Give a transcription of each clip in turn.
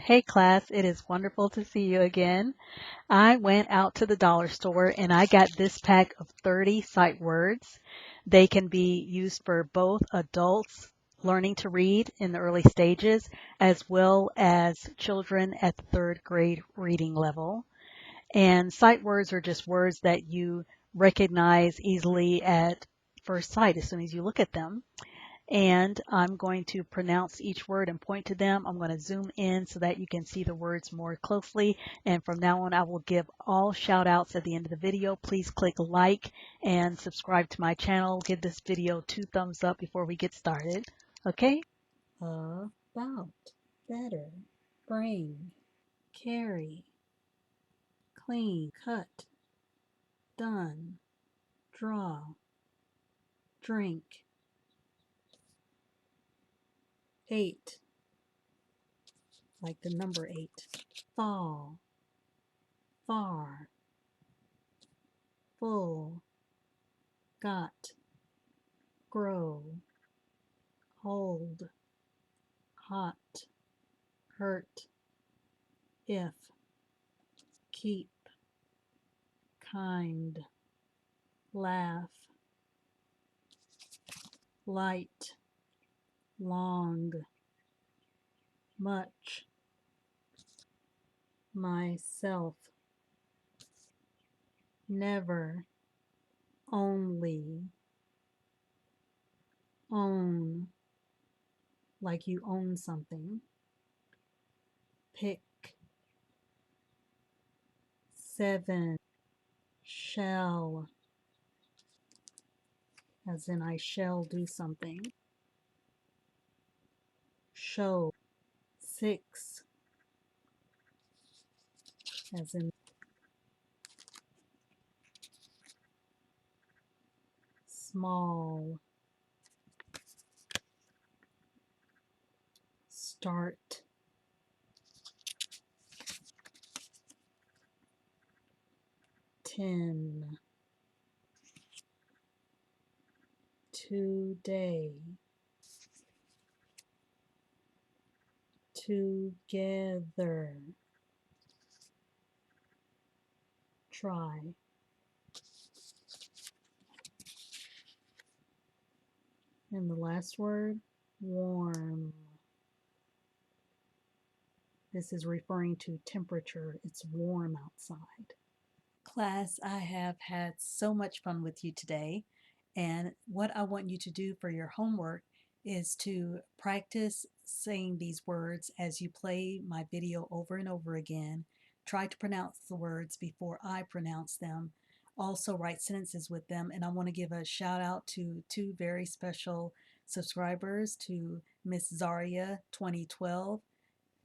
Hey class, it is wonderful to see you again. I went out to the dollar store and I got this pack of 30 sight words. They can be used for both adults learning to read in the early stages as well as children at the third grade reading level. And sight words are just words that you recognize easily at first sight as soon as you look at them. And I'm going to pronounce each word and point to them. I'm going to zoom in so that you can see the words more closely. And from now on, I will give all shout outs at the end of the video. Please click like and subscribe to my channel. Give this video 2 thumbs up before we get started. Okay? About, better, bring, carry, clean, cut, done, draw, drink, 8, like the number 8, fall, far, full, got, grow, hold, hot, hurt, if, keep, kind, laugh, light, long, much, myself, never, only, own, like you own something, pick, 7, shall, as in I shall do something, show, 6, as in small, start, 10, today, together, try, and the last word, warm. This is referring to temperature. It's warm outside. Class, I have had so much fun with you today. And what I want you to do for your homework is to practice saying these words as you play my video over and over again. Try to pronounce the words before I pronounce them. Also write sentences with them. And I want to give a shout out to 2 very special subscribers, to Miss Zaria 2012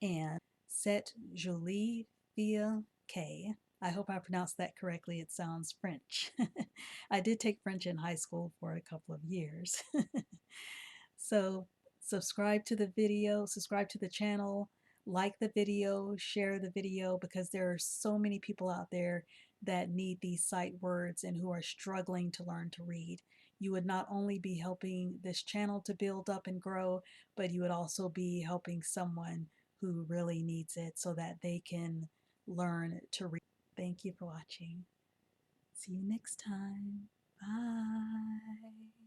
and Set Jolie Via K. I hope I pronounced that correctly. It sounds French. I did take French in high school for a couple of years. So subscribe to the video, subscribe to the channel, like the video, share the video, because there are so many people out there that need these sight words and who are struggling to learn to read. You would not only be helping this channel to build up and grow, but you would also be helping someone who really needs it so that they can learn to read. Thank you for watching. See you next time. Bye.